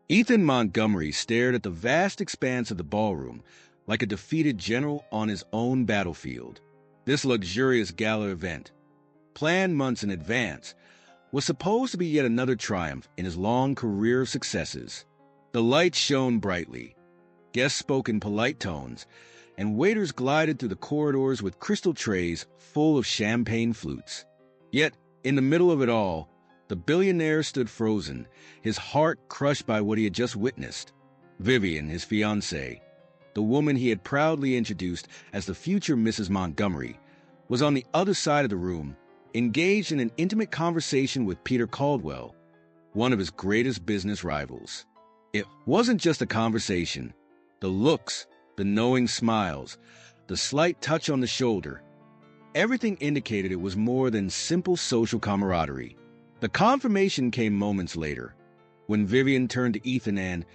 Ethan Montgomery stared at the vast expanse of the ballroom like a defeated general on his own battlefield. This luxurious gala event, planned months in advance, was supposed to be yet another triumph in his long career of successes. The lights shone brightly, guests spoke in polite tones, and waiters glided through the corridors with crystal trays full of champagne flutes. Yet, in the middle of it all, the billionaire stood frozen, his heart crushed by what he had just witnessed. Vivian, his fiancée, the woman he had proudly introduced as the future Mrs. Montgomery, was on the other side of the room, engaged in an intimate conversation with Peter Caldwell, one of his greatest business rivals. It wasn't just a conversation. The looks, the knowing smiles, the slight touch on the shoulder, everything indicated it was more than simple social camaraderie. The confirmation came moments later, when Vivian turned to Ethan and,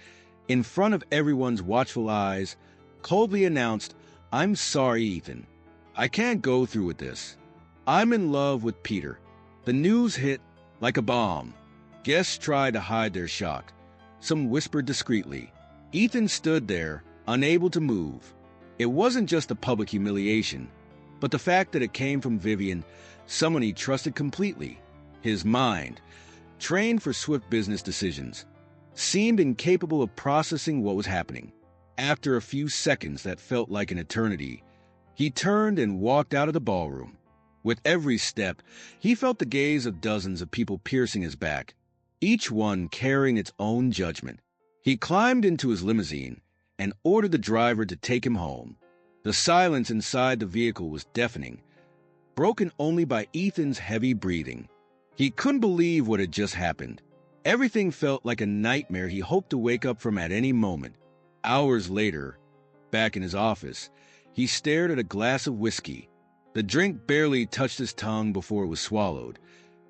in front of everyone's watchful eyes, coldly announced, "I'm sorry, Ethan. I can't go through with this. I'm in love with Peter." The news hit like a bomb. Guests tried to hide their shock. Some whispered discreetly. Ethan stood there, unable to move. It wasn't just the public humiliation, but the fact that it came from Vivian, someone he trusted completely. His mind, trained for swift business decisions, seemed incapable of processing what was happening. After a few seconds that felt like an eternity, he turned and walked out of the ballroom. With every step, he felt the gaze of dozens of people piercing his back, each one carrying its own judgment. He climbed into his limousine and ordered the driver to take him home. The silence inside the vehicle was deafening, broken only by Ethan's heavy breathing. He couldn't believe what had just happened. Everything felt like a nightmare he hoped to wake up from at any moment. Hours later, back in his office, he stared at a glass of whiskey. The drink barely touched his tongue before it was swallowed,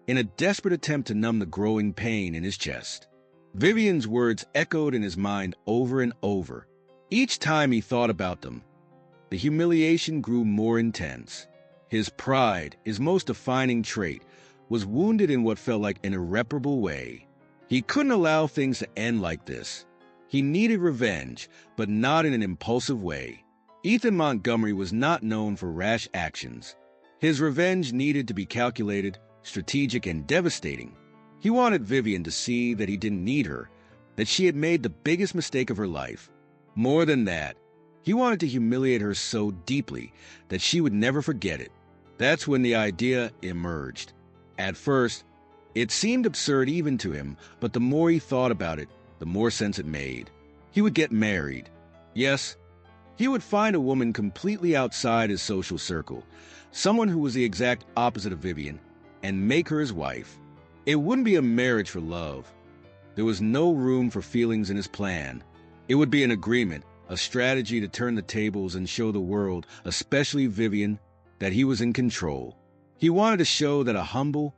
in a desperate attempt to numb the growing pain in his chest. Vivian's words echoed in his mind over and over. Each time he thought about them, the humiliation grew more intense. His pride, his most defining trait, was wounded in what felt like an irreparable way. He couldn't allow things to end like this. He needed revenge, but not in an impulsive way. Ethan Montgomery was not known for rash actions. His revenge needed to be calculated, strategic, and devastating. He wanted Vivian to see that he didn't need her, that she had made the biggest mistake of her life. More than that, he wanted to humiliate her so deeply that she would never forget it. That's when the idea emerged. At first, it seemed absurd even to him, but the more he thought about it, the more sense it made. He would get married. Yes, he would find a woman completely outside his social circle, someone who was the exact opposite of Vivian, and make her his wife. It wouldn't be a marriage for love. There was no room for feelings in his plan. It would be an agreement, a strategy to turn the tables and show the world, especially Vivian, that he was in control. He wanted to show that a humble,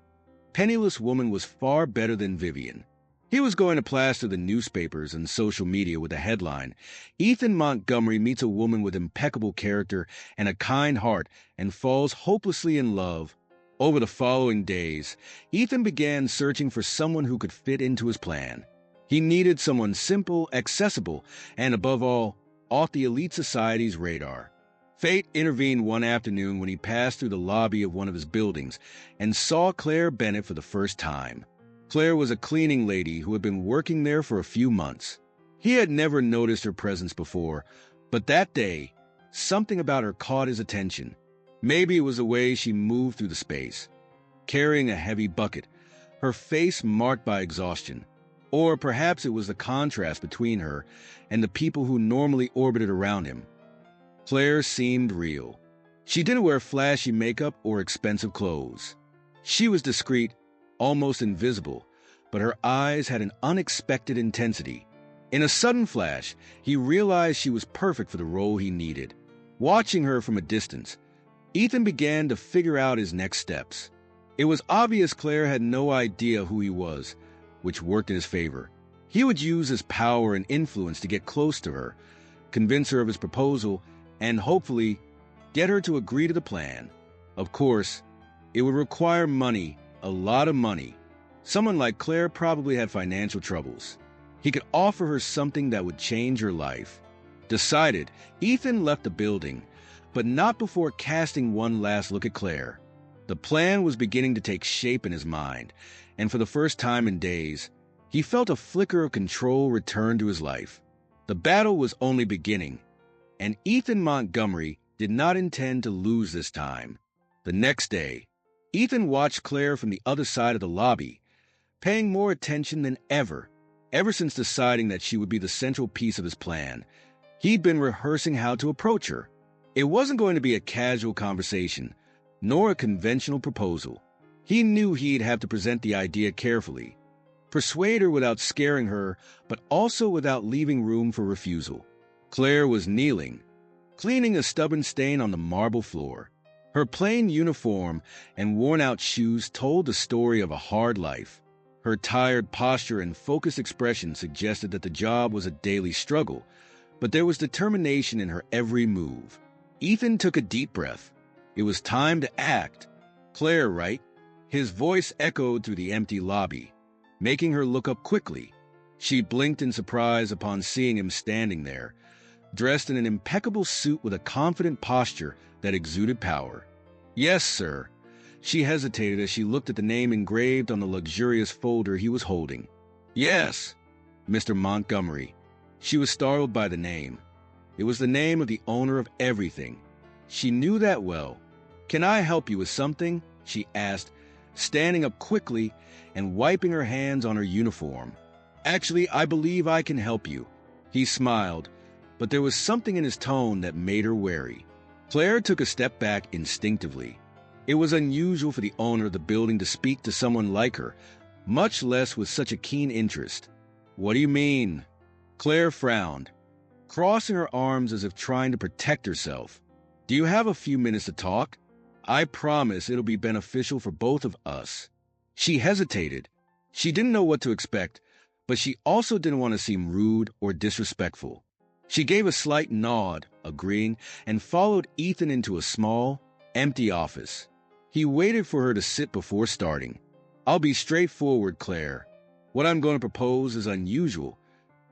penniless woman was far better than Vivian. He was going to plaster the newspapers and social media with a headline, "Ethan Montgomery meets a woman with impeccable character and a kind heart and falls hopelessly in love." Over the following days, Ethan began searching for someone who could fit into his plan. He needed someone simple, accessible, and above all, off the elite society's radar. Fate intervened one afternoon when he passed through the lobby of one of his buildings and saw Claire Bennett for the first time. Claire was a cleaning lady who had been working there for a few months. He had never noticed her presence before, but that day, something about her caught his attention. Maybe it was the way she moved through the space, carrying a heavy bucket, her face marked by exhaustion. Or perhaps it was the contrast between her and the people who normally orbited around him. Claire seemed real. She didn't wear flashy makeup or expensive clothes. She was discreet, almost invisible, but her eyes had an unexpected intensity. In a sudden flash, he realized she was perfect for the role he needed. Watching her from a distance, Ethan began to figure out his next steps. It was obvious Claire had no idea who he was, which worked in his favor. He would use his power and influence to get close to her, convince her of his proposal, and hopefully get her to agree to the plan. Of course, it would require money, a lot of money. Someone like Claire probably had financial troubles. He could offer her something that would change her life. Decided, Ethan left the building, but not before casting one last look at Claire. The plan was beginning to take shape in his mind, and for the first time in days, he felt a flicker of control return to his life. The battle was only beginning, and Ethan Montgomery did not intend to lose this time. The next day, Ethan watched Claire from the other side of the lobby, paying more attention than ever since deciding that she would be the central piece of his plan. He'd been rehearsing how to approach her. It wasn't going to be a casual conversation, nor a conventional proposal. He knew he'd have to present the idea carefully, persuade her without scaring her, but also without leaving room for refusal. Claire was kneeling, cleaning a stubborn stain on the marble floor. Her plain uniform and worn-out shoes told the story of a hard life. Her tired posture and focused expression suggested that the job was a daily struggle, but there was determination in her every move. Ethan took a deep breath. It was time to act. Claire, right? His voice echoed through the empty lobby, making her look up quickly. She blinked in surprise upon seeing him standing there, dressed in an impeccable suit with a confident posture that exuded power. Yes, sir. She hesitated as she looked at the name engraved on the luxurious folder he was holding. Yes, Mr. Montgomery. She was startled by the name. It was the name of the owner of everything. She knew that well. Can I help you with something? She asked, standing up quickly and wiping her hands on her uniform. Actually, I believe I can help you. He smiled, but there was something in his tone that made her wary. Claire took a step back instinctively. It was unusual for the owner of the building to speak to someone like her, much less with such a keen interest. What do you mean? Claire frowned, crossing her arms as if trying to protect herself. Do you have a few minutes to talk? I promise it'll be beneficial for both of us. She hesitated. She didn't know what to expect, but she also didn't want to seem rude or disrespectful. She gave a slight nod, agreeing, and followed Ethan into a small, empty office. He waited for her to sit before starting. I'll be straightforward, Claire. What I'm going to propose is unusual,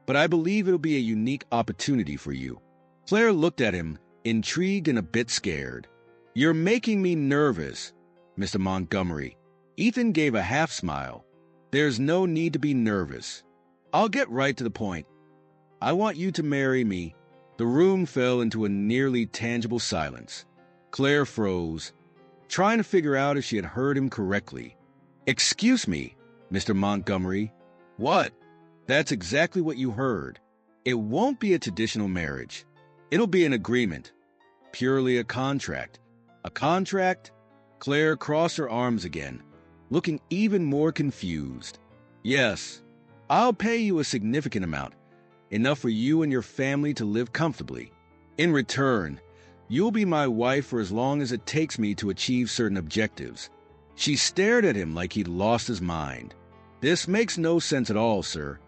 but I believe it'll be a unique opportunity for you. Claire looked at him, intrigued and a bit scared. You're making me nervous, Mr. Montgomery. Ethan gave a half smile. There's no need to be nervous. I'll get right to the point. I want you to marry me. The room fell into a nearly tangible silence. Claire froze, trying to figure out if she had heard him correctly. Excuse me, Mr. Montgomery. What? That's exactly what you heard. It won't be a traditional marriage. It'll be an agreement. Purely a contract. A contract? Claire crossed her arms again, looking even more confused. Yes, I'll pay you a significant amount, enough for you and your family to live comfortably. In return, you'll be my wife for as long as it takes me to achieve certain objectives. She stared at him like he'd lost his mind. This makes no sense at all, sir.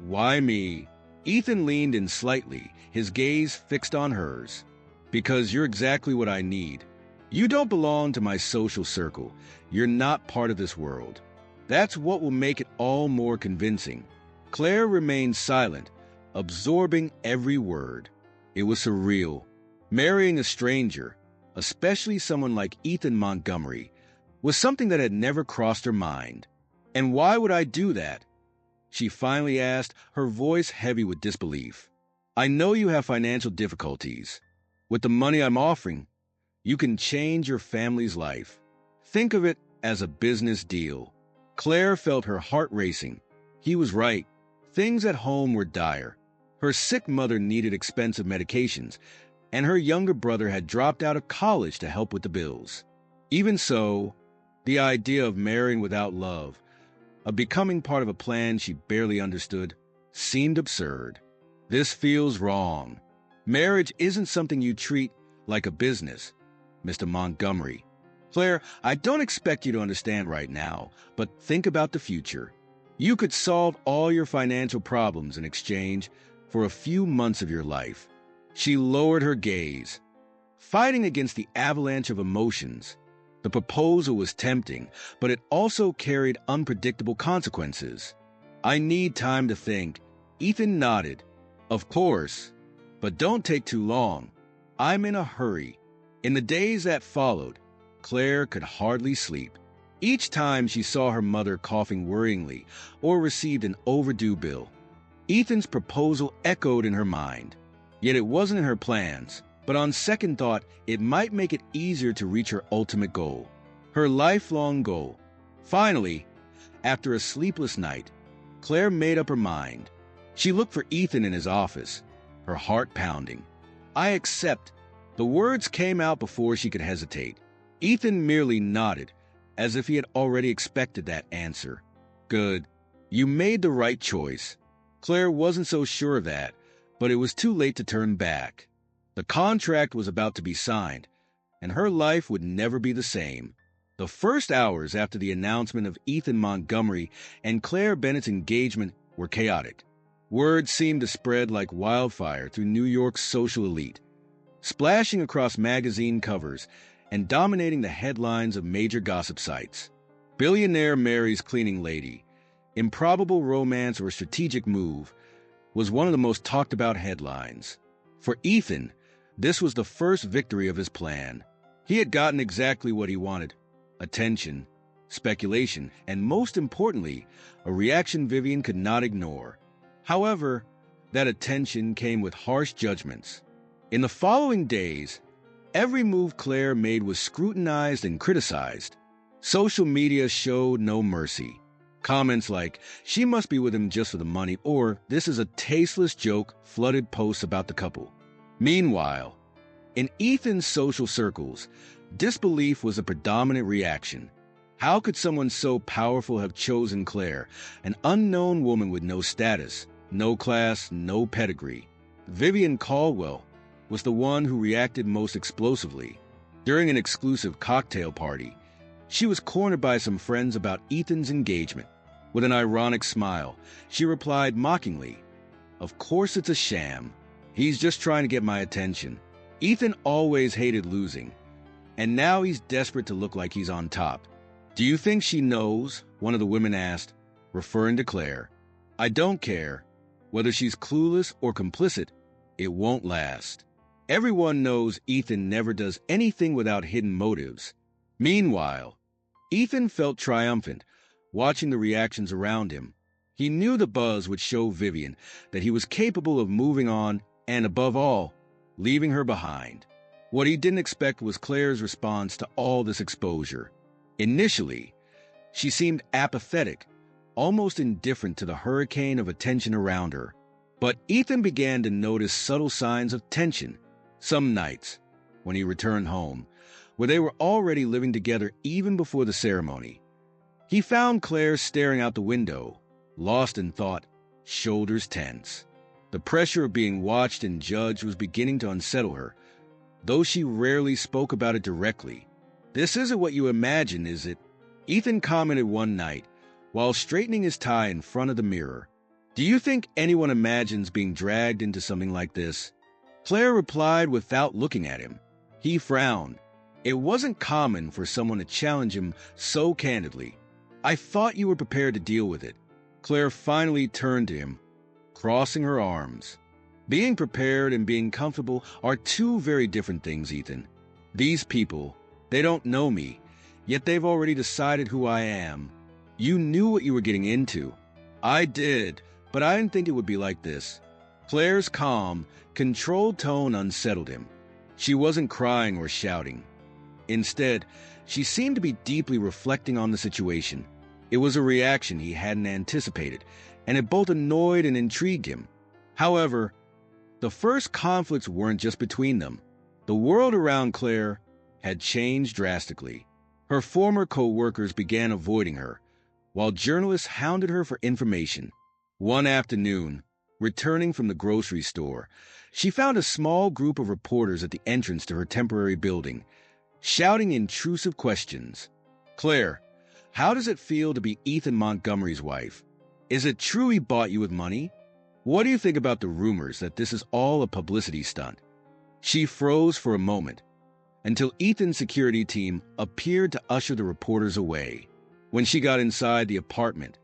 Why me? Ethan leaned in slightly, his gaze fixed on hers. Because you're exactly what I need. You don't belong to my social circle. You're not part of this world. That's what will make it all more convincing. Claire remained silent, absorbing every word. It was surreal. Marrying a stranger, especially someone like Ethan Montgomery, was something that had never crossed her mind. And why would I do that? She finally asked, her voice heavy with disbelief. I know you have financial difficulties. With the money I'm offering, you can change your family's life. Think of it as a business deal. Claire felt her heart racing. He was right. Things at home were dire. Her sick mother needed expensive medications, and her younger brother had dropped out of college to help with the bills. Even so, the idea of marrying without love, of becoming part of a plan she barely understood, seemed absurd. This feels wrong. Marriage isn't something you treat like a business, Mr. Montgomery. Claire, I don't expect you to understand right now, but think about the future. You could solve all your financial problems in exchange for a few months of your life. She lowered her gaze, fighting against the avalanche of emotions. The proposal was tempting, but it also carried unpredictable consequences. I need time to think, Ethan nodded. Of course, but don't take too long. I'm in a hurry. In the days that followed, Claire could hardly sleep. Each time she saw her mother coughing worryingly or received an overdue bill, Ethan's proposal echoed in her mind. Yet it wasn't in her plans, but on second thought, it might make it easier to reach her ultimate goal, her lifelong goal. Finally, after a sleepless night, Claire made up her mind. She looked for Ethan in his office, her heart pounding. I accept. The words came out before she could hesitate. Ethan merely nodded, as if he had already expected that answer. Good. You made the right choice. Claire wasn't so sure of that, but it was too late to turn back. The contract was about to be signed, and her life would never be the same. The first hours after the announcement of Ethan Montgomery and Claire Bennett's engagement were chaotic. Word seemed to spread like wildfire through New York's social elite, splashing across magazine covers and dominating the headlines of major gossip sites. Billionaire marries cleaning lady. Improbable romance or strategic move was one of the most talked about headlines. For Ethan, this was the first victory of his plan. He had gotten exactly what he wanted: attention, speculation, and most importantly, a reaction Vivian could not ignore. However, that attention came with harsh judgments. In the following days, every move Claire made was scrutinized and criticized. Social media showed no mercy. Comments like, "She must be with him just for the money," or "This is a tasteless joke," flooded posts about the couple. Meanwhile, in Ethan's social circles, disbelief was a predominant reaction. How could someone so powerful have chosen Claire, an unknown woman with no status, no class, no pedigree? Vivian Caldwell was the one who reacted most explosively. During an exclusive cocktail party, she was cornered by some friends about Ethan's engagement. With an ironic smile, she replied mockingly, "Of course it's a sham. He's just trying to get my attention." Ethan always hated losing, and now he's desperate to look like he's on top. "Do you think she knows?" one of the women asked, referring to Claire. "I don't care. Whether she's clueless or complicit, it won't last." Everyone knows Ethan never does anything without hidden motives. Meanwhile, Ethan felt triumphant, watching the reactions around him. He knew the buzz would show Vivian that he was capable of moving on and, above all, leaving her behind. What he didn't expect was Claire's response to all this exposure. Initially, she seemed apathetic, almost indifferent to the hurricane of attention around her. But Ethan began to notice subtle signs of tension. Some nights, when he returned home, where they were already living together even before the ceremony, he found Claire staring out the window, lost in thought, shoulders tense. The pressure of being watched and judged was beginning to unsettle her, though she rarely spoke about it directly. "This isn't what you imagine, is it?" Ethan commented one night, while straightening his tie in front of the mirror. "Do you think anyone imagines being dragged into something like this?" Claire replied without looking at him. He frowned. It wasn't common for someone to challenge him so candidly. "I thought you were prepared to deal with it." Claire finally turned to him, crossing her arms. "Being prepared and being comfortable are two very different things, Ethan. These people, they don't know me, yet they've already decided who I am. You knew what you were getting into." "I did, but I didn't think it would be like this." Claire's calm, controlled tone unsettled him. She wasn't crying or shouting. Instead, she seemed to be deeply reflecting on the situation. It was a reaction he hadn't anticipated, and it both annoyed and intrigued him. However, the first conflicts weren't just between them. The world around Claire had changed drastically. Her former co-workers began avoiding her, while journalists hounded her for information. One afternoon, returning from the grocery store, she found a small group of reporters at the entrance to her temporary building, shouting intrusive questions. "Claire, how does it feel to be Ethan Montgomery's wife? Is it true he bought you with money? What do you think about the rumors that this is all a publicity stunt?" She froze for a moment, until Ethan's security team appeared to usher the reporters away. When she got inside the apartment,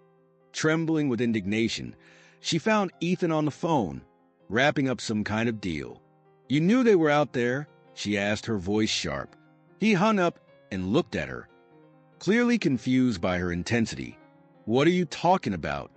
trembling with indignation, she found Ethan on the phone, wrapping up some kind of deal. "You knew they were out there?" she asked, her voice sharp. He hung up and looked at her, clearly confused by her intensity. "What are you talking about?"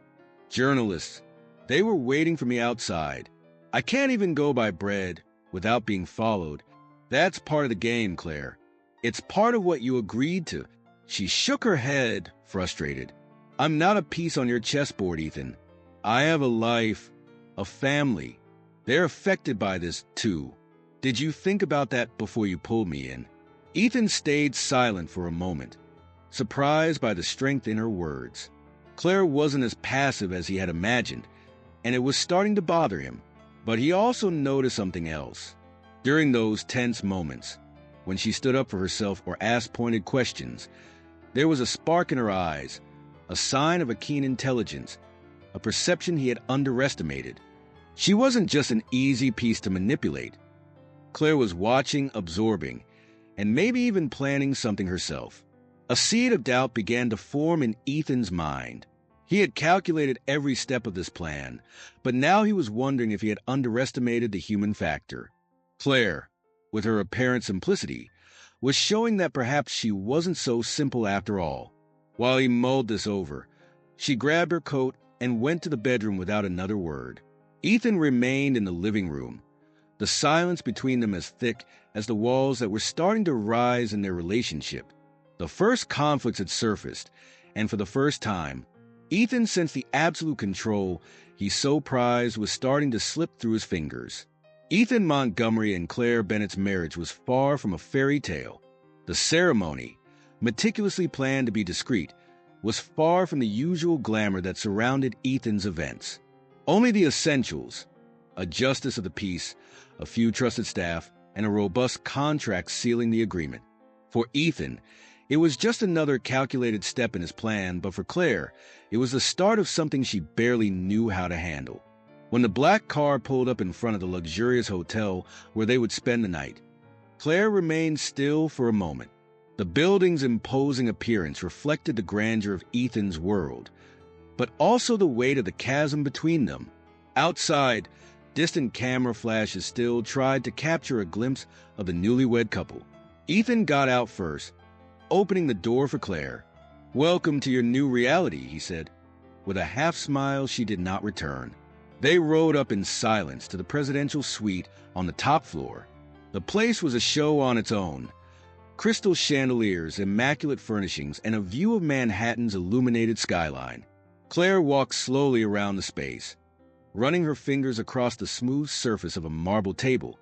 "Journalists. They were waiting for me outside. I can't even go buy bread without being followed. That's part of the game, Claire. It's part of what you agreed to." She shook her head, frustrated. "I'm not a piece on your chessboard, Ethan. I have a life, a family. They're affected by this, too. Did you think about that before you pulled me in?" Ethan stayed silent for a moment, surprised by the strength in her words. Claire wasn't as passive as he had imagined, and it was starting to bother him. But he also noticed something else. During those tense moments, when she stood up for herself or asked pointed questions, there was a spark in her eyes, a sign of a keen intelligence, a perception he had underestimated. She wasn't just an easy piece to manipulate. Claire was watching, absorbing, and maybe even planning something herself. A seed of doubt began to form in Ethan's mind. He had calculated every step of this plan, but now he was wondering if he had underestimated the human factor. Claire, with her apparent simplicity, was showing that perhaps she wasn't so simple after all. While he mulled this over, she grabbed her coat and went to the bedroom without another word. Ethan remained in the living room, the silence between them as thick as the walls that were starting to rise in their relationship. The first conflicts had surfaced, and for the first time, Ethan sensed the absolute control he so prized was starting to slip through his fingers. Ethan Montgomery and Claire Bennett's marriage was far from a fairy tale. The ceremony, meticulously planned to be discreet, was far from the usual glamour that surrounded Ethan's events. Only the essentials, a justice of the peace, a few trusted staff, and a robust contract sealing the agreement. For Ethan, it was just another calculated step in his plan, but for Claire, it was the start of something she barely knew how to handle. When the black car pulled up in front of the luxurious hotel where they would spend the night, Claire remained still for a moment. The building's imposing appearance reflected the grandeur of Ethan's world, but also the weight of the chasm between them. Outside, distant camera flashes still tried to capture a glimpse of the newlywed couple. Ethan got out first, opening the door for Claire. "Welcome to your new reality," he said. With a half-smile she did not return. They rode up in silence to the presidential suite on the top floor. The place was a show on its own. Crystal chandeliers, immaculate furnishings, and a view of Manhattan's illuminated skyline. Claire walked slowly around the space, running her fingers across the smooth surface of a marble table,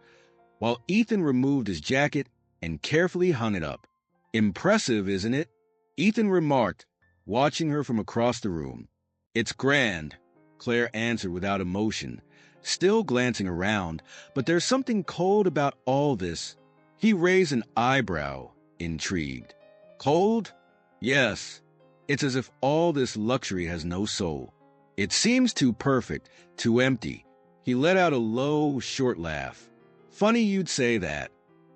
while Ethan removed his jacket and carefully hung it up. "Impressive, isn't it?" Ethan remarked, watching her from across the room. "It's grand," Claire answered without emotion, still glancing around, "but there's something cold about all this." He raised an eyebrow, intrigued. "Cold?" "Yes. It's as if all this luxury has no soul. It seems too perfect, too empty." He let out a low, short laugh. "Funny you'd say that.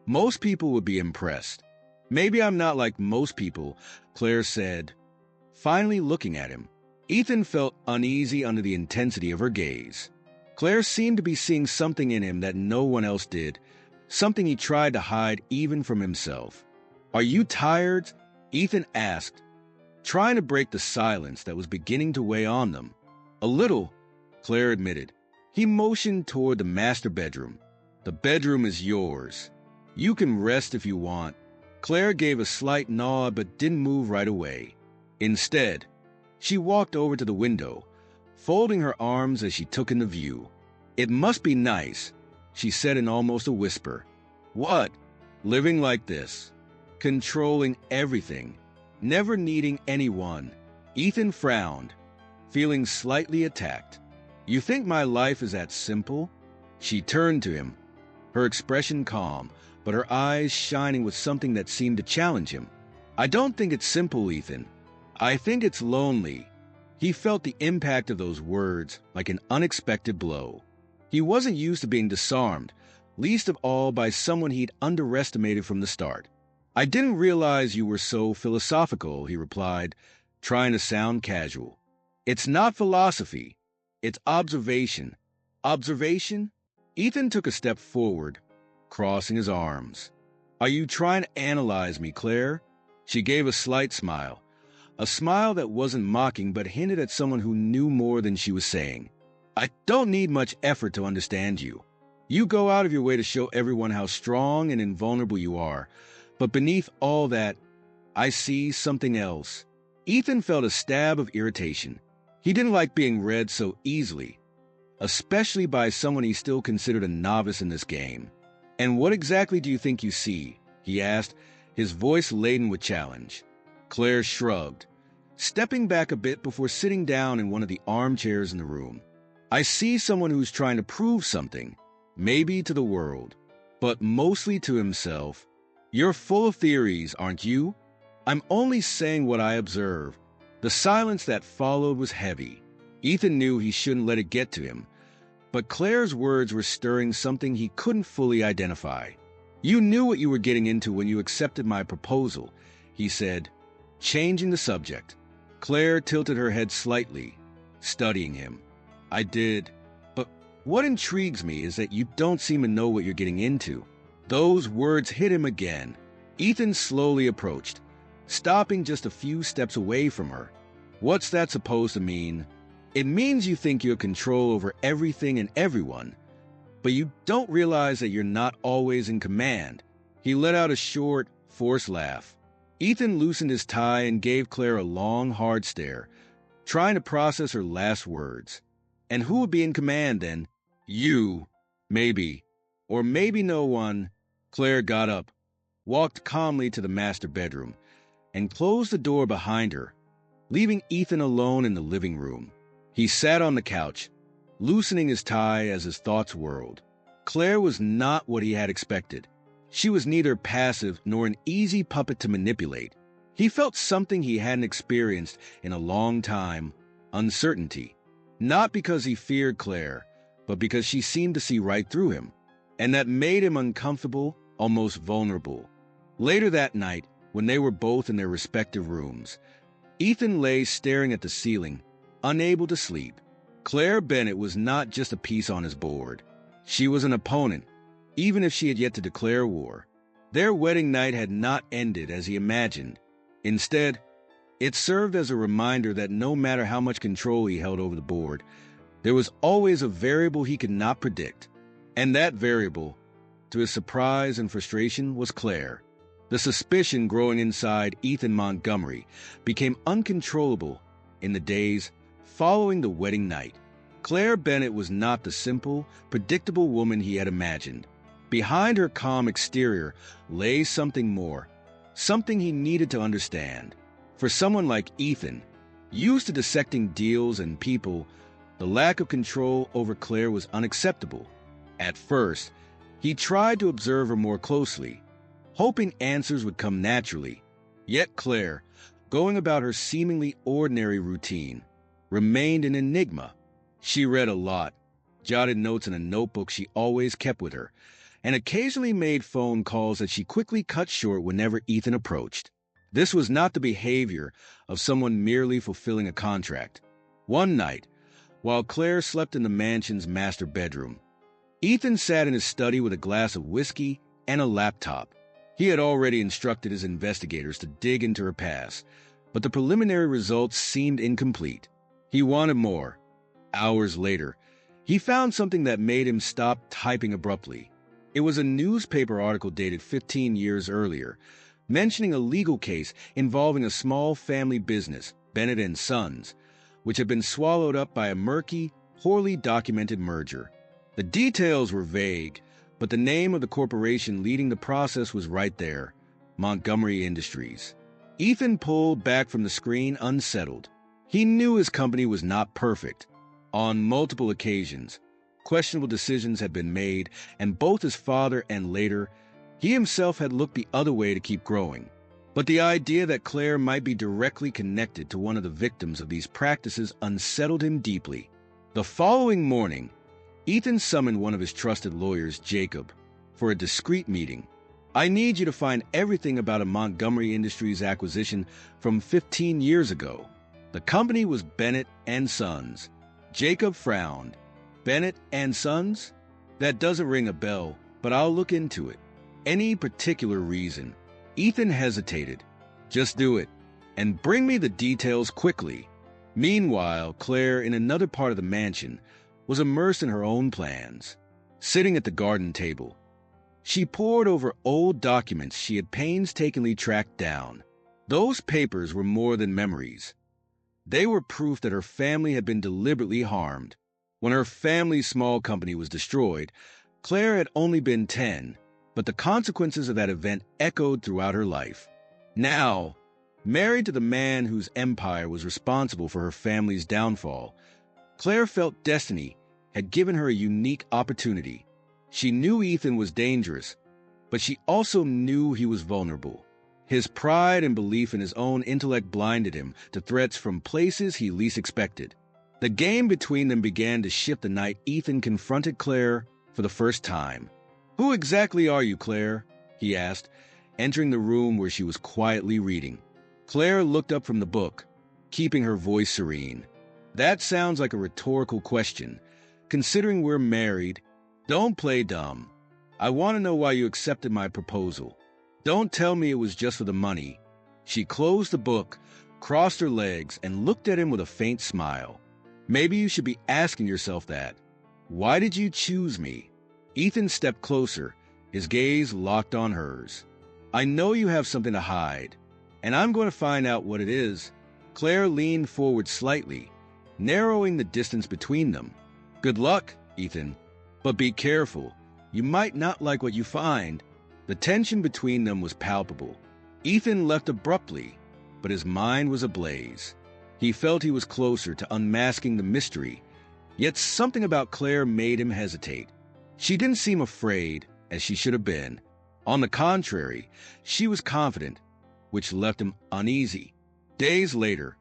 Most people would be impressed." "Maybe I'm not like most people," Claire said, finally looking at him. Ethan felt uneasy under the intensity of her gaze. Claire seemed to be seeing something in him that no one else did, something he tried to hide even from himself. "Are you tired?" Ethan asked, trying to break the silence that was beginning to weigh on them. "A little," Claire admitted. He motioned toward the master bedroom. "The bedroom is yours. You can rest if you want." Claire gave a slight nod but didn't move right away. Instead, she walked over to the window, folding her arms as she took in the view. "It must be nice," she said in almost a whisper. "What?" "Living like this. Controlling everything. Never needing anyone." Ethan frowned, feeling slightly attacked. "You think my life is that simple?" She turned to him, her expression calm, but her eyes shining with something that seemed to challenge him. "I don't think it's simple, Ethan. I think it's lonely." He felt the impact of those words like an unexpected blow. He wasn't used to being disarmed, least of all by someone he'd underestimated from the start. "I didn't realize you were so philosophical," he replied, trying to sound casual. "It's not philosophy. It's observation. Observation? Ethan took a step forward, crossing his arms. Are you trying to analyze me, Claire? She gave a slight smile. A smile that wasn't mocking but hinted at someone who knew more than she was saying. I don't need much effort to understand you. You go out of your way to show everyone how strong and invulnerable you are. But beneath all that, I see something else. Ethan felt a stab of irritation. He didn't like being read so easily, especially by someone he still considered a novice in this game. And what exactly do you think you see? He asked, his voice laden with challenge. Claire shrugged, stepping back a bit before sitting down in one of the armchairs in the room. I see someone who's trying to prove something, maybe to the world, but mostly to himself. You're full of theories, aren't you? I'm only saying what I observe. The silence that followed was heavy. Ethan knew he shouldn't let it get to him, but Claire's words were stirring something he couldn't fully identify. You knew what you were getting into when you accepted my proposal, he said, changing the subject. Claire tilted her head slightly, studying him. I did, but what intrigues me is that you don't seem to know what you're getting into. Those words hit him again. Ethan slowly approached, stopping just a few steps away from her. What's that supposed to mean? It means you think you have control over everything and everyone, but you don't realize that you're not always in command. He let out a short, forced laugh. Ethan loosened his tie and gave Claire a long, hard stare, trying to process her last words. And who would be in command then? You, maybe. Or maybe no one. Claire got up, walked calmly to the master bedroom, and closed the door behind her, leaving Ethan alone in the living room. He sat on the couch, loosening his tie as his thoughts whirled. Claire was not what he had expected. She was neither passive nor an easy puppet to manipulate. He felt something he hadn't experienced in a long time, uncertainty. Not because he feared Claire, but because she seemed to see right through him, and that made him uncomfortable, almost vulnerable. Later that night, when they were both in their respective rooms, Ethan lay staring at the ceiling, unable to sleep. Claire Bennett was not just a piece on his board. She was an opponent, even if she had yet to declare war. Their wedding night had not ended as he imagined. Instead, it served as a reminder that no matter how much control he held over the board, there was always a variable he could not predict. And that variable, to his surprise and frustration, was Claire. The suspicion growing inside Ethan Montgomery became uncontrollable in the days following the wedding night. Claire Bennett was not the simple, predictable woman he had imagined. Behind her calm exterior lay something more, something he needed to understand. For someone like Ethan, used to dissecting deals and people, the lack of control over Claire was unacceptable. At first, he tried to observe her more closely, hoping answers would come naturally. Yet Claire, going about her seemingly ordinary routine, remained an enigma. She read a lot, jotted notes in a notebook she always kept with her, and occasionally made phone calls that she quickly cut short whenever Ethan approached. This was not the behavior of someone merely fulfilling a contract. One night, while Claire slept in the mansion's master bedroom, Ethan sat in his study with a glass of whiskey and a laptop. He had already instructed his investigators to dig into her past, but the preliminary results seemed incomplete. He wanted more. Hours later, he found something that made him stop typing abruptly. It was a newspaper article dated 15 years earlier, mentioning a legal case involving a small family business, Bennett and Sons, which had been swallowed up by a murky, poorly documented merger. The details were vague, but the name of the corporation leading the process was right there, Montgomery Industries. Ethan pulled back from the screen unsettled. He knew his company was not perfect. On multiple occasions, questionable decisions had been made, and both his father and later, he himself had looked the other way to keep growing. But the idea that Claire might be directly connected to one of the victims of these practices unsettled him deeply. The following morning, Ethan summoned one of his trusted lawyers, Jacob, for a discreet meeting. I need you to find everything about a Montgomery Industries acquisition from 15 years ago. The company was Bennett and Sons. Jacob frowned. Bennett and Sons? That doesn't ring a bell, but I'll look into it. Any particular reason? Ethan hesitated. Just do it, and bring me the details quickly. Meanwhile, Claire, in another part of the mansion, was immersed in her own plans. Sitting at the garden table, she pored over old documents she had painstakingly tracked down. Those papers were more than memories. They were proof that her family had been deliberately harmed. When her family's small company was destroyed, Claire had only been 10, but the consequences of that event echoed throughout her life. Now, married to the man whose empire was responsible for her family's downfall, Claire felt destiny had given her a unique opportunity. She knew Ethan was dangerous, but she also knew he was vulnerable. His pride and belief in his own intellect blinded him to threats from places he least expected. The game between them began to shift the night Ethan confronted Claire for the first time. "Who exactly are you, Claire?" he asked, entering the room where she was quietly reading. Claire looked up from the book, keeping her voice serene. "That sounds like a rhetorical question. Considering we're married, don't play dumb. I want to know why you accepted my proposal. Don't tell me it was just for the money." She closed the book, crossed her legs, and looked at him with a faint smile. "Maybe you should be asking yourself that. Why did you choose me?" Ethan stepped closer, his gaze locked on hers. "I know you have something to hide, and I'm going to find out what it is." Claire leaned forward slightly, narrowing the distance between them. "Good luck, Ethan, but be careful. You might not like what you find." The tension between them was palpable. Ethan left abruptly, but his mind was ablaze. He felt he was closer to unmasking the mystery, yet something about Claire made him hesitate. She didn't seem afraid, as she should have been. On the contrary, she was confident, which left him uneasy. Days later,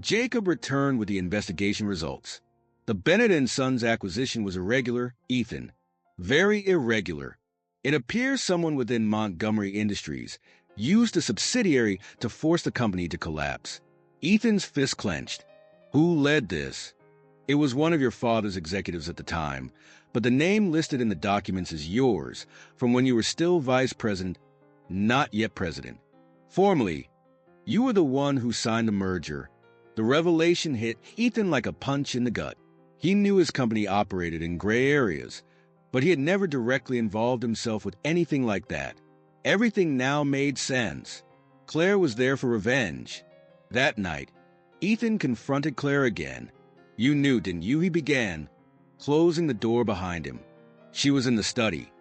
Jacob returned with the investigation results. The Bennett and Sons acquisition was irregular, Ethan. Very irregular. It appears someone within Montgomery Industries used a subsidiary to force the company to collapse. Ethan's fist clenched. "Who led this?" "It was one of your father's executives at the time, but the name listed in the documents is yours, from when you were still vice president, not yet president. Formally, you were the one who signed the merger." The revelation hit Ethan like a punch in the gut. He knew his company operated in gray areas, but he had never directly involved himself with anything like that. Everything now made sense. Claire was there for revenge. That night, Ethan confronted Claire again. "You knew, didn't you?" he began, closing the door behind him. She was in the study,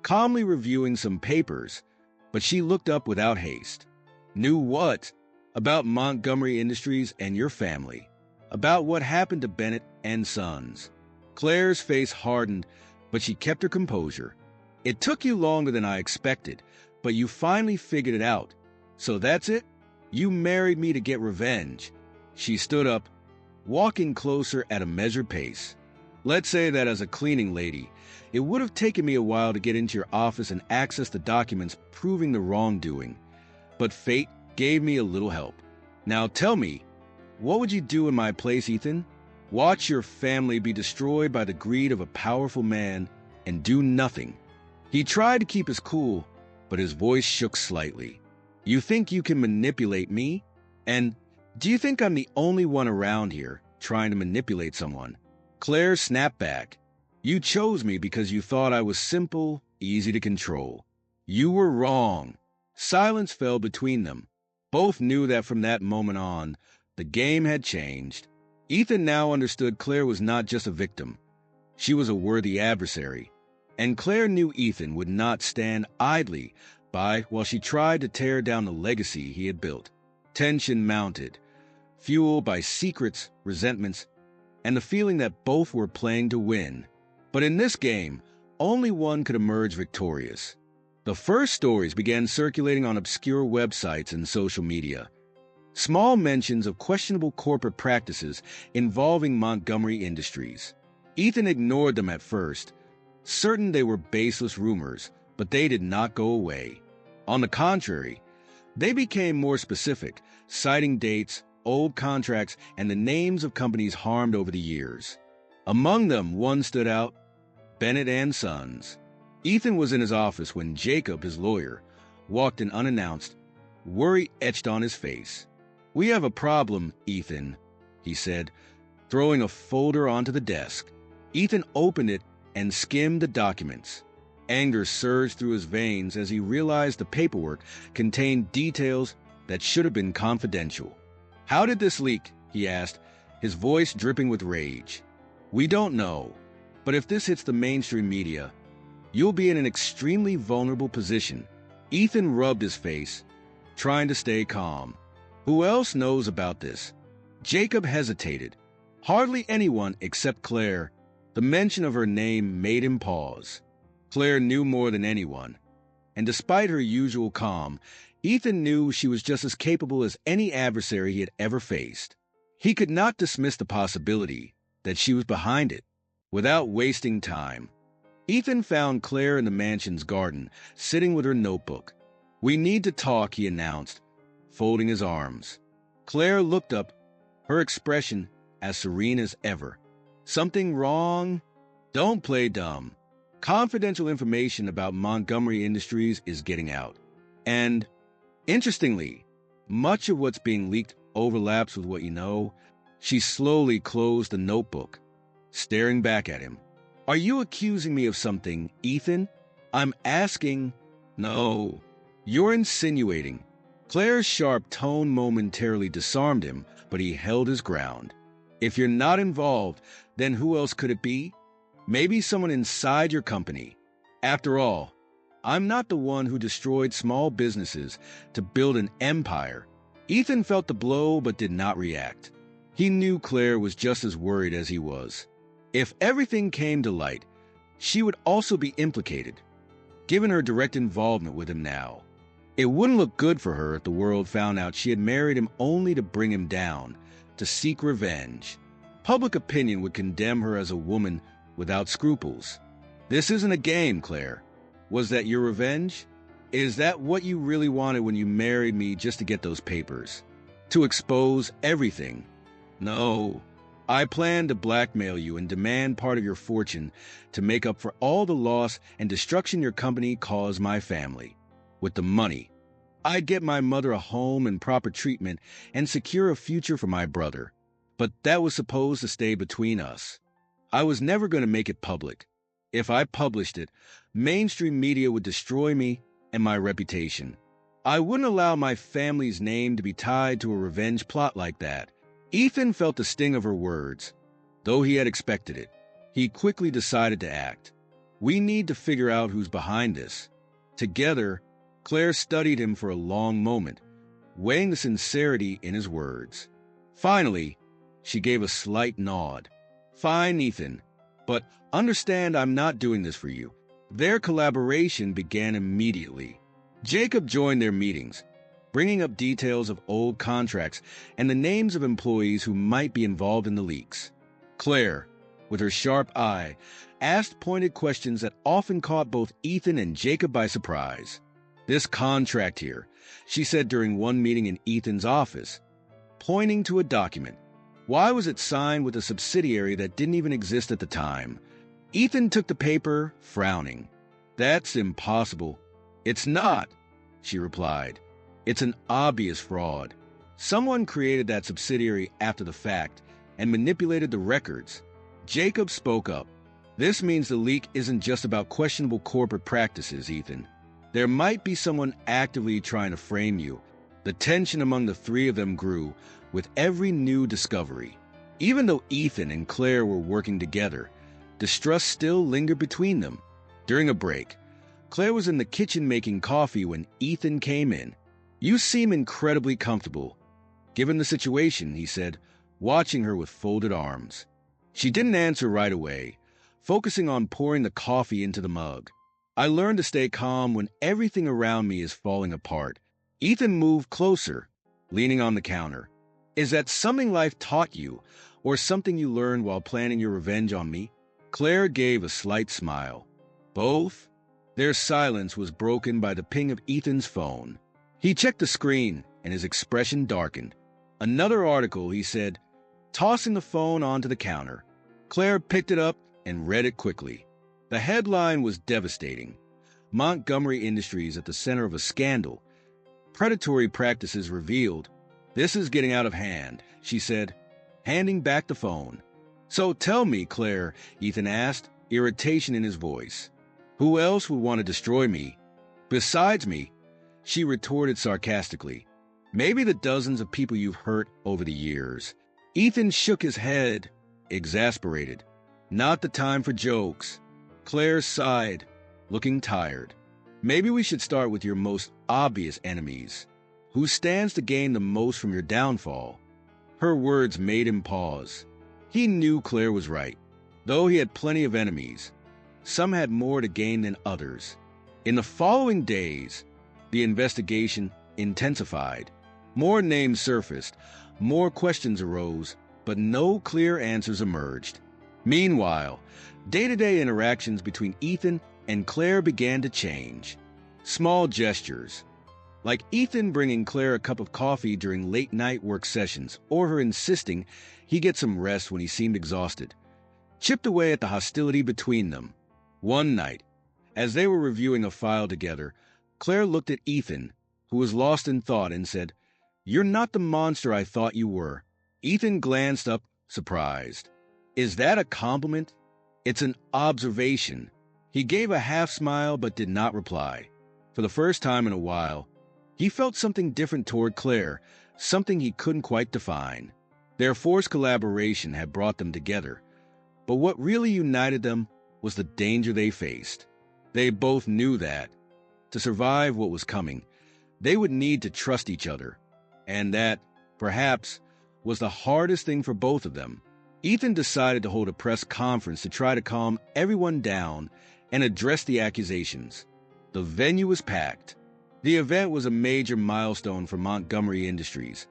calmly reviewing some papers, but she looked up without haste. "Knew what?" "About Montgomery Industries and your family. About what happened to Bennett and Sons." Claire's face hardened, but she kept her composure. "It took you longer than I expected, but you finally figured it out. So that's it? You married me to get revenge." She stood up, walking closer at a measured pace. "Let's say that as a cleaning lady, it would have taken me a while to get into your office and access the documents proving the wrongdoing. But fate gave me a little help. Now tell me, what would you do in my place, Ethan? Watch your family be destroyed by the greed of a powerful man and do nothing." He tried to keep his cool, but his voice shook slightly. "You think you can manipulate me? And do you think I'm the only one around here trying to manipulate someone?" Claire snapped back. "You chose me because you thought I was simple, easy to control. You were wrong." Silence fell between them. Both knew that from that moment on, the game had changed. Ethan now understood Claire was not just a victim. She was a worthy adversary. And Claire knew Ethan would not stand idly by while she tried to tear down the legacy he had built. Tension mounted, fueled by secrets, resentments, and the feeling that both were playing to win. But in this game, only one could emerge victorious. The first stories began circulating on obscure websites and social media. Small mentions of questionable corporate practices involving Montgomery Industries. Ethan ignored them at first, certain they were baseless rumors, but they did not go away. On the contrary, they became more specific, citing dates, old contracts, and the names of companies harmed over the years. Among them, one stood out, Bennett and Sons. Ethan was in his office when Jacob, his lawyer, walked in unannounced, worry etched on his face. "We have a problem, Ethan," he said, throwing a folder onto the desk. Ethan opened it and skimmed the documents. Anger surged through his veins as he realized the paperwork contained details that should have been confidential. "How did this leak?" he asked, his voice dripping with rage. "We don't know, but if this hits the mainstream media, you'll be in an extremely vulnerable position." Ethan rubbed his face, trying to stay calm. "Who else knows about this?" Jacob hesitated. Hardly anyone except Claire. The mention of her name made him pause. Claire knew more than anyone, and despite her usual calm, Ethan knew she was just as capable as any adversary he had ever faced. He could not dismiss the possibility that she was behind it. Without wasting time, Ethan found Claire in the mansion's garden, sitting with her notebook. "We need to talk," he announced, folding his arms. Claire looked up, her expression as serene as ever. "Something wrong?" "Don't play dumb. Confidential information about Montgomery Industries is getting out. And, interestingly, much of what's being leaked overlaps with what you know." She slowly closed the notebook, staring back at him. "Are you accusing me of something, Ethan?" "I'm asking." "No, you're insinuating." Claire's sharp tone momentarily disarmed him, but he held his ground. "If you're not involved, then who else could it be? Maybe someone inside your company. After all, I'm not the one who destroyed small businesses to build an empire." Ethan felt the blow but did not react. He knew Claire was just as worried as he was. If everything came to light, she would also be implicated, given her direct involvement with him now. It wouldn't look good for her if the world found out she had married him only to bring him down, to seek revenge. Public opinion would condemn her as a woman without scruples. "This isn't a game, Claire. Was that your revenge? Is that what you really wanted when you married me, just to get those papers? To expose everything?" "No. I plan to blackmail you and demand part of your fortune to make up for all the loss and destruction your company caused my family. With the money, I'd get my mother a home and proper treatment and secure a future for my brother. But that was supposed to stay between us. I was never going to make it public. If I published it, mainstream media would destroy me and my reputation. I wouldn't allow my family's name to be tied to a revenge plot like that." Ethan felt the sting of her words, though he had expected it. He quickly decided to act. "We need to figure out who's behind this." Together, Claire studied him for a long moment, weighing the sincerity in his words. Finally, she gave a slight nod. "Fine, Ethan, but understand I'm not doing this for you." Their collaboration began immediately. Jacob joined their meetings, bringing up details of old contracts and the names of employees who might be involved in the leaks. Claire, with her sharp eye, asked pointed questions that often caught both Ethan and Jacob by surprise. "This contract here," she said during one meeting in Ethan's office, pointing to a document. "Why was it signed with a subsidiary that didn't even exist at the time?" Ethan took the paper, frowning. "That's impossible." "It's not," she replied. "It's an obvious fraud. Someone created that subsidiary after the fact and manipulated the records." Jacob spoke up. "This means the leak isn't just about questionable corporate practices, Ethan. There might be someone actively trying to frame you." The tension among the three of them grew with every new discovery. Even though Ethan and Claire were working together, distrust still lingered between them. During a break, Claire was in the kitchen making coffee when Ethan came in. "You seem incredibly comfortable, given the situation," he said, watching her with folded arms. She didn't answer right away, focusing on pouring the coffee into the mug. "I learned to stay calm when everything around me is falling apart." Ethan moved closer, leaning on the counter. "Is that something life taught you, or something you learned while planning your revenge on me?" Claire gave a slight smile. "Both?" Their silence was broken by the ping of Ethan's phone. He checked the screen, and his expression darkened. "Another article," he said, tossing the phone onto the counter. Claire picked it up and read it quickly. The headline was devastating. Montgomery Industries at the center of a scandal. Predatory practices revealed. "This is getting out of hand," she said, handing back the phone. "So tell me, Claire," Ethan asked, irritation in his voice. "Who else would want to destroy me? Besides me," she retorted sarcastically. "Maybe the dozens of people you've hurt over the years." Ethan shook his head, exasperated. "Not the time for jokes." Claire sighed, looking tired. "Maybe we should start with your most obvious enemies. Who stands to gain the most from your downfall?" Her words made him pause. He knew Claire was right. Though he had plenty of enemies, some had more to gain than others. In the following days, the investigation intensified. More names surfaced, more questions arose, but no clear answers emerged. Meanwhile, day-to-day interactions between Ethan and Claire began to change. Small gestures, like Ethan bringing Claire a cup of coffee during late-night work sessions, or her insisting he get some rest when he seemed exhausted, chipped away at the hostility between them. One night, as they were reviewing a file together, Claire looked at Ethan, who was lost in thought, and said, "You're not the monster I thought you were." Ethan glanced up, surprised. "Is that a compliment?" "It's an observation." He gave a half-smile but did not reply. For the first time in a while, he felt something different toward Claire, something he couldn't quite define. Their forced collaboration had brought them together, but what really united them was the danger they faced. They both knew that, to survive what was coming, they would need to trust each other, and that, perhaps, was the hardest thing for both of them. Ethan decided to hold a press conference to try to calm everyone down and address the accusations. The venue was packed. The event was a major milestone for Montgomery Industries,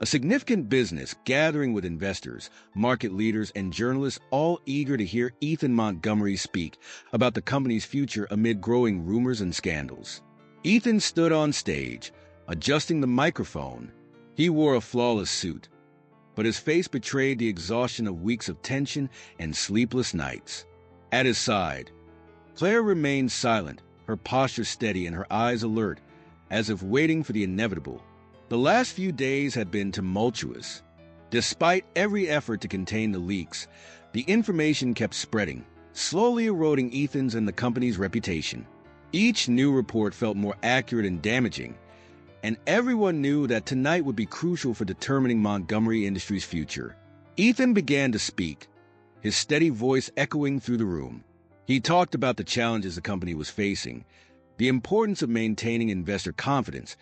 a significant business gathering with investors, market leaders, and journalists, all eager to hear Ethan Montgomery speak about the company's future amid growing rumors and scandals. Ethan stood on stage, adjusting the microphone. He wore a flawless suit, but his face betrayed the exhaustion of weeks of tension and sleepless nights. At his side, Claire remained silent, her posture steady and her eyes alert, as if waiting for the inevitable. The last few days had been tumultuous. Despite every effort to contain the leaks, the information kept spreading, slowly eroding Ethan's and the company's reputation. Each new report felt more accurate and damaging, and everyone knew that tonight would be crucial for determining Montgomery Industries' future. Ethan began to speak, his steady voice echoing through the room. He talked about the challenges the company was facing, the importance of maintaining investor confidence,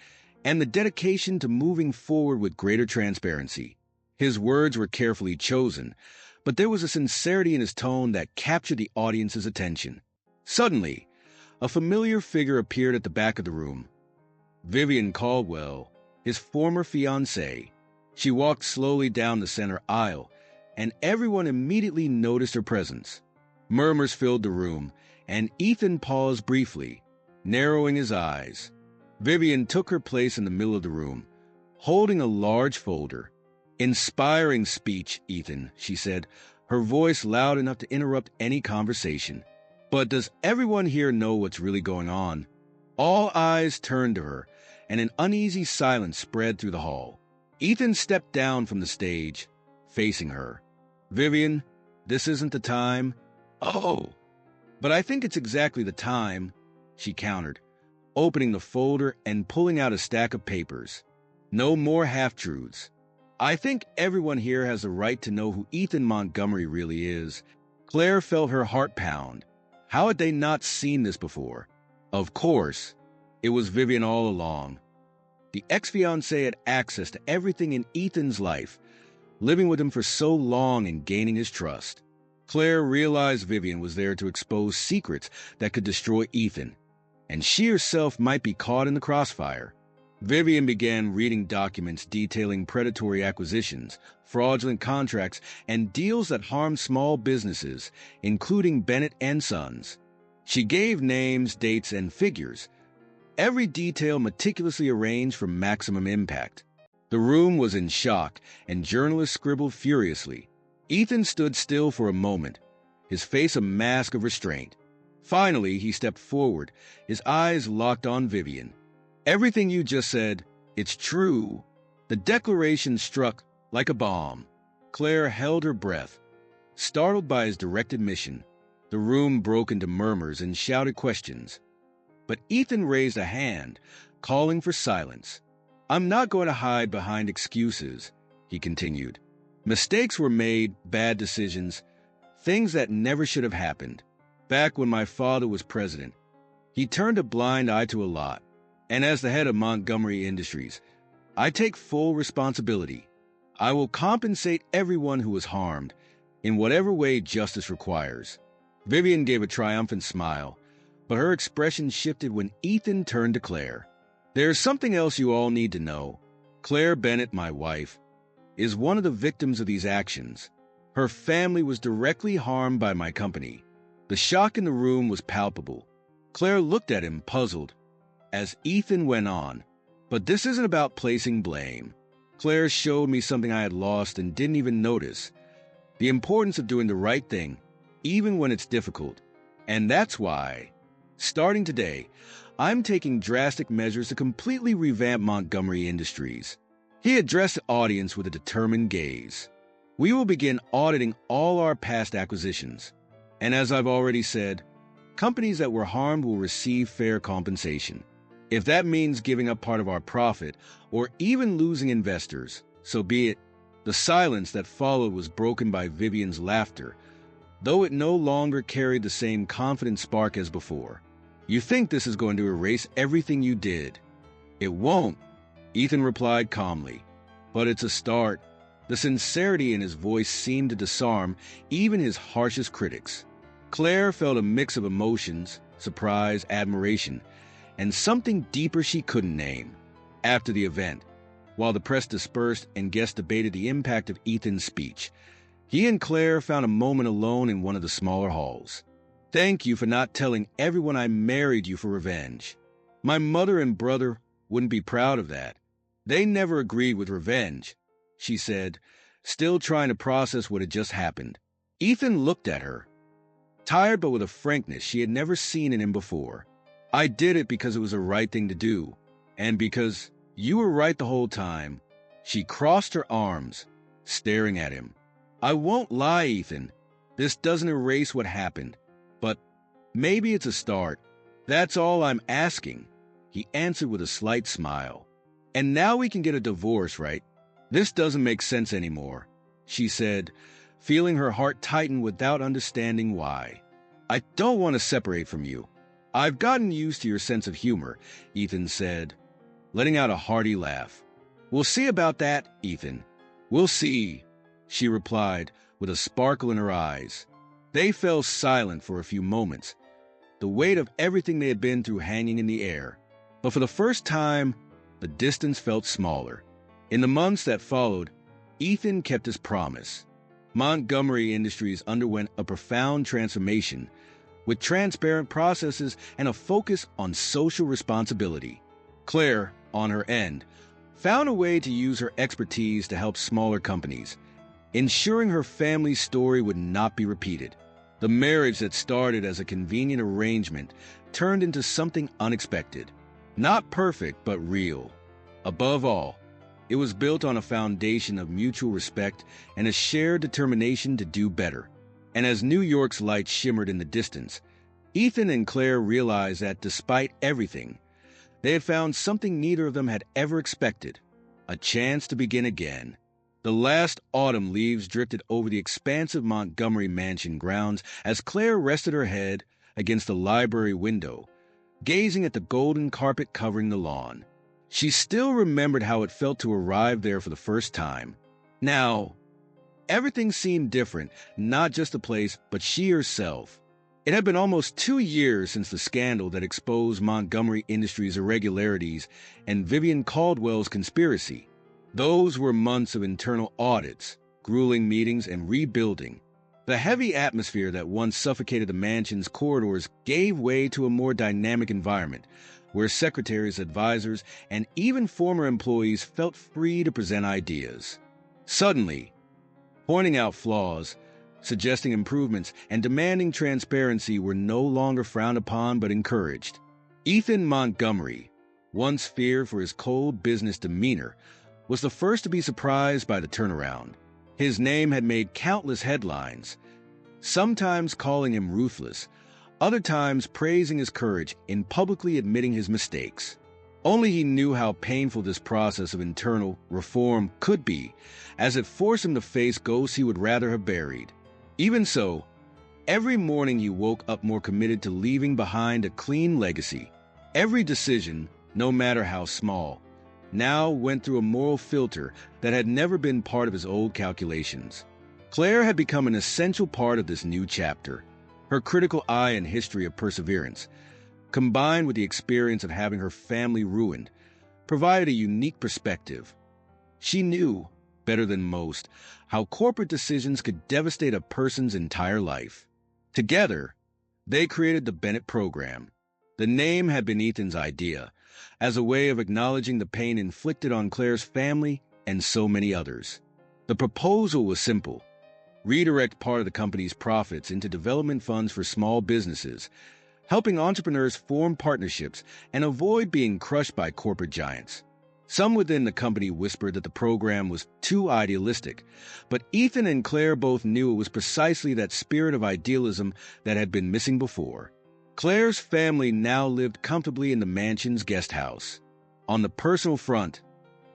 and the dedication to moving forward with greater transparency. His words were carefully chosen, but there was a sincerity in his tone that captured the audience's attention. Suddenly, a familiar figure appeared at the back of the room. Vivian Caldwell, his former fiancée. She walked slowly down the center aisle, and everyone immediately noticed her presence. Murmurs filled the room, and Ethan paused briefly, narrowing his eyes. Vivian took her place in the middle of the room, holding a large folder. "Inspiring speech, Ethan," she said, her voice loud enough to interrupt any conversation. "But does everyone here know what's really going on?" All eyes turned to her, and an uneasy silence spread through the hall. Ethan stepped down from the stage, facing her. "Vivian, this isn't the time." "Oh, but I think it's exactly the time," she countered, opening the folder and pulling out a stack of papers. "No more half-truths. I think everyone here has the right to know who Ethan Montgomery really is." Claire felt her heart pound. How had they not seen this before? Of course, it was Vivian all along. The ex-fiancée had access to everything in Ethan's life, living with him for so long and gaining his trust. Claire realized Vivian was there to expose secrets that could destroy Ethan, and she herself might be caught in the crossfire. Vivian began reading documents detailing predatory acquisitions, fraudulent contracts, and deals that harmed small businesses, including Bennett and Sons. She gave names, dates, and figures, every detail meticulously arranged for maximum impact. The room was in shock, and journalists scribbled furiously. Ethan stood still for a moment, his face a mask of restraint. Finally, he stepped forward, his eyes locked on Vivian. Everything you just said, it's true. The declaration struck like a bomb. Claire held her breath, startled by his direct admission. The room broke into murmurs and shouted questions. But Ethan raised a hand, calling for silence. I'm not going to hide behind excuses, he continued. Mistakes were made, bad decisions, things that never should have happened. Back when my father was president, he turned a blind eye to a lot. And as the head of Montgomery Industries, I take full responsibility. I will compensate everyone who was harmed in whatever way justice requires. Vivian gave a triumphant smile, but her expression shifted when Ethan turned to Claire. There's something else you all need to know. Claire Bennett, my wife, is one of the victims of these actions. Her family was directly harmed by my company. The shock in the room was palpable. Claire looked at him, puzzled, as Ethan went on. But this isn't about placing blame. Claire showed me something I had lost and didn't even notice. The importance of doing the right thing, even when it's difficult. And that's why, starting today, I'm taking drastic measures to completely revamp Montgomery Industries. He addressed the audience with a determined gaze. We will begin auditing all our past acquisitions. And as I've already said, companies that were harmed will receive fair compensation. If that means giving up part of our profit or even losing investors, so be it. The silence that followed was broken by Vivian's laughter, though it no longer carried the same confident spark as before. You think this is going to erase everything you did. It won't, Ethan replied calmly. But it's a start. The sincerity in his voice seemed to disarm even his harshest critics. Claire felt a mix of emotions, surprise, admiration, and something deeper she couldn't name. After the event, while the press dispersed and guests debated the impact of Ethan's speech, he and Claire found a moment alone in one of the smaller halls. Thank you for not telling everyone I married you for revenge. My mother and brother wouldn't be proud of that. They never agreed with revenge, she said, still trying to process what had just happened. Ethan looked at her, tired but with a frankness she had never seen in him before. I did it because it was the right thing to do, and because you were right the whole time. She crossed her arms, staring at him. I won't lie, Ethan. This doesn't erase what happened, but maybe it's a start. That's all I'm asking, he answered with a slight smile. And now we can get a divorce, right? This doesn't make sense anymore, she said, feeling her heart tighten without understanding why. I don't want to separate from you. I've gotten used to your sense of humor, Ethan said, letting out a hearty laugh. We'll see about that, Ethan. We'll see, she replied with a sparkle in her eyes. They fell silent for a few moments, the weight of everything they had been through hanging in the air. But for the first time, the distance felt smaller. In the months that followed, Ethan kept his promise. Montgomery Industries underwent a profound transformation, with transparent processes and a focus on social responsibility. Claire, on her end, found a way to use her expertise to help smaller companies, ensuring her family's story would not be repeated. The marriage that started as a convenient arrangement turned into something unexpected. Not perfect, but real. Above all, it was built on a foundation of mutual respect and a shared determination to do better. And as New York's lights shimmered in the distance, Ethan and Claire realized that despite everything, they had found something neither of them had ever expected, a chance to begin again. The last autumn leaves drifted over the expansive Montgomery mansion grounds as Claire rested her head against the library window, gazing at the golden carpet covering the lawn. She still remembered how it felt to arrive there for the first time. Now, everything seemed different, not just the place, but she herself. It had been almost 2 years since the scandal that exposed Montgomery Industries' irregularities and Vivian Caldwell's conspiracy. Those were months of internal audits, grueling meetings, and rebuilding. The heavy atmosphere that once suffocated the mansion's corridors gave way to a more dynamic environment, where secretaries, advisors, and even former employees felt free to present ideas. Suddenly, pointing out flaws, suggesting improvements, and demanding transparency were no longer frowned upon but encouraged. Ethan Montgomery, once feared for his cold business demeanor, was the first to be surprised by the turnaround. His name had made countless headlines, sometimes calling him ruthless, other times praising his courage in publicly admitting his mistakes. Only he knew how painful this process of internal reform could be, as it forced him to face ghosts he would rather have buried. Even so, every morning he woke up more committed to leaving behind a clean legacy. Every decision, no matter how small, now went through a moral filter that had never been part of his old calculations. Claire had become an essential part of this new chapter. Her critical eye and history of perseverance, combined with the experience of having her family ruined, provided a unique perspective. She knew, better than most, how corporate decisions could devastate a person's entire life. Together, they created the Bennett program. The name had been Ethan's idea, as a way of acknowledging the pain inflicted on Claire's family and so many others. The proposal was simple: redirect part of the company's profits into development funds for small businesses, helping entrepreneurs form partnerships and avoid being crushed by corporate giants. Some within the company whispered that the program was too idealistic, but Ethan and Claire both knew it was precisely that spirit of idealism that had been missing before. Claire's family now lived comfortably in the mansion's guest house. On the personal front,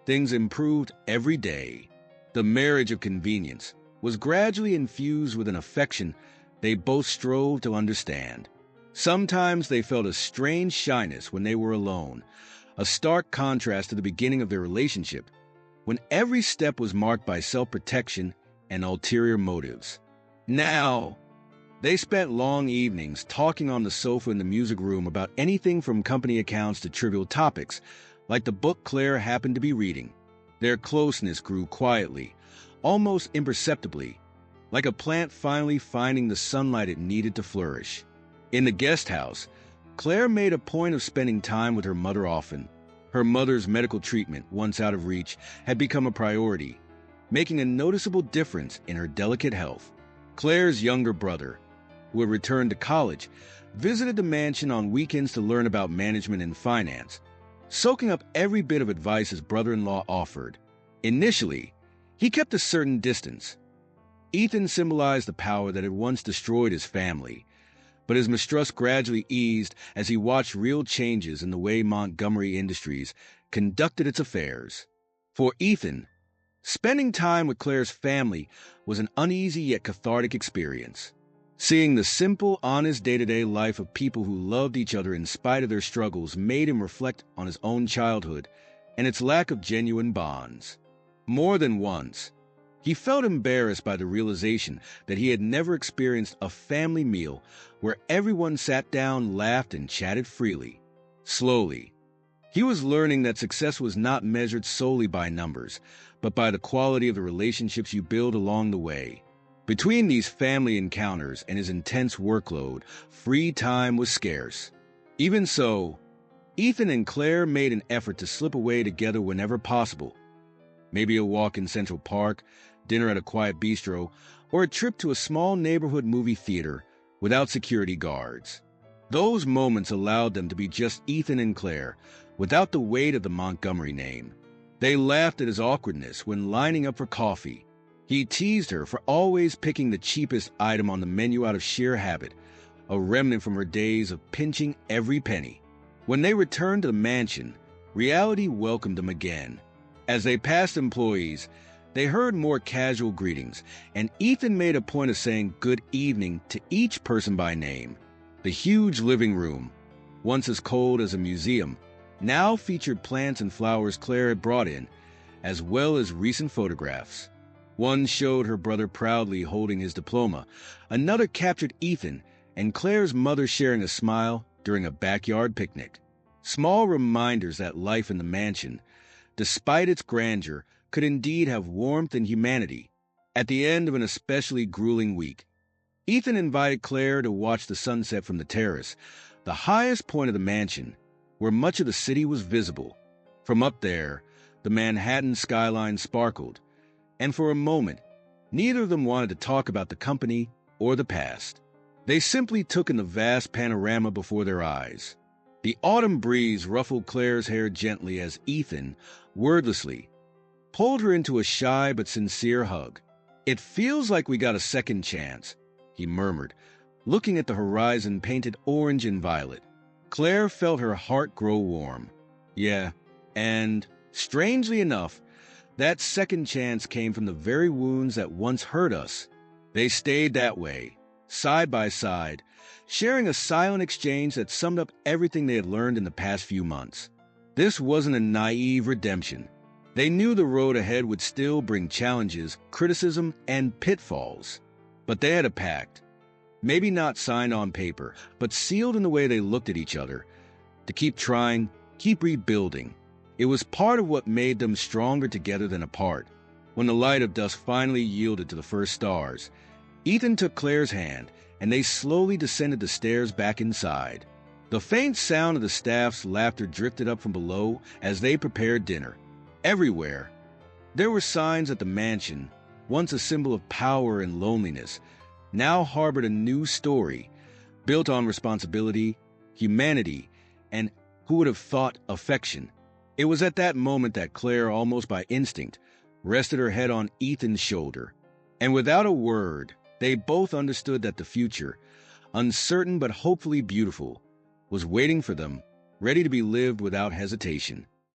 things improved every day. The marriage of convenience was gradually infused with an affection they both strove to understand. Sometimes they felt a strange shyness when they were alone, a stark contrast to the beginning of their relationship, when every step was marked by self-protection and ulterior motives. Now, they spent long evenings talking on the sofa in the music room about anything from company accounts to trivial topics, like the book Claire happened to be reading. Their closeness grew quietly, almost imperceptibly, like a plant finally finding the sunlight it needed to flourish. In the guest house, Claire made a point of spending time with her mother often. Her mother's medical treatment, once out of reach, had become a priority, making a noticeable difference in her delicate health. Claire's younger brother, who had returned to college, visited the mansion on weekends to learn about management and finance, soaking up every bit of advice his brother-in-law offered. Initially, he kept a certain distance. Ethan symbolized the power that had once destroyed his family, but his mistrust gradually eased as he watched real changes in the way Montgomery Industries conducted its affairs. For Ethan, spending time with Claire's family was an uneasy yet cathartic experience. Seeing the simple, honest day-to-day life of people who loved each other in spite of their struggles made him reflect on his own childhood and its lack of genuine bonds. More than once, he felt embarrassed by the realization that he had never experienced a family meal where everyone sat down, laughed, and chatted freely. Slowly, he was learning that success was not measured solely by numbers, but by the quality of the relationships you build along the way. Between these family encounters and his intense workload, free time was scarce. Even so, Ethan and Claire made an effort to slip away together whenever possible. Maybe a walk in Central Park, dinner at a quiet bistro, or a trip to a small neighborhood movie theater without security guards. Those moments allowed them to be just Ethan and Claire, without the weight of the Montgomery name. They laughed at his awkwardness when lining up for coffee. He teased her for always picking the cheapest item on the menu out of sheer habit, a remnant from her days of pinching every penny. When they returned to the mansion, reality welcomed them again. As they passed employees, they heard more casual greetings, and Ethan made a point of saying good evening to each person by name. The huge living room, once as cold as a museum, now featured plants and flowers Claire had brought in, as well as recent photographs. One showed her brother proudly holding his diploma. Another captured Ethan and Claire's mother sharing a smile during a backyard picnic. Small reminders that life in the mansion, despite its grandeur, could indeed have warmth and humanity. At the end of an especially grueling week, Ethan invited Claire to watch the sunset from the terrace, the highest point of the mansion, where much of the city was visible. From up there, the Manhattan skyline sparkled, and for a moment, Neither of them wanted to talk about the company or the past. They simply took in the vast panorama before their eyes. The autumn breeze ruffled Claire's hair gently as Ethan, wordlessly, pulled her into a shy but sincere hug. "It feels like we got a second chance," he murmured, looking at the horizon painted orange and violet. Claire felt her heart grow warm. Yeah, and, strangely enough, that second chance came from the very wounds that once hurt us. They stayed that way, side by side, sharing a silent exchange that summed up everything they had learned in the past few months. This wasn't a naive redemption. They knew the road ahead would still bring challenges, criticism, and pitfalls. But they had a pact, maybe not signed on paper, but sealed in the way they looked at each other, to keep trying, keep rebuilding. It was part of what made them stronger together than apart. When the light of dusk finally yielded to the first stars, Ethan took Claire's hand, and they slowly descended the stairs back inside. The faint sound of the staff's laughter drifted up from below as they prepared dinner. Everywhere, there were signs that the mansion, once a symbol of power and loneliness, now harbored a new story, built on responsibility, humanity, and, who would have thought, affection. It was at that moment that Claire, almost by instinct, rested her head on Ethan's shoulder. And without a word, they both understood that the future, uncertain but hopefully beautiful, was waiting for them, ready to be lived without hesitation.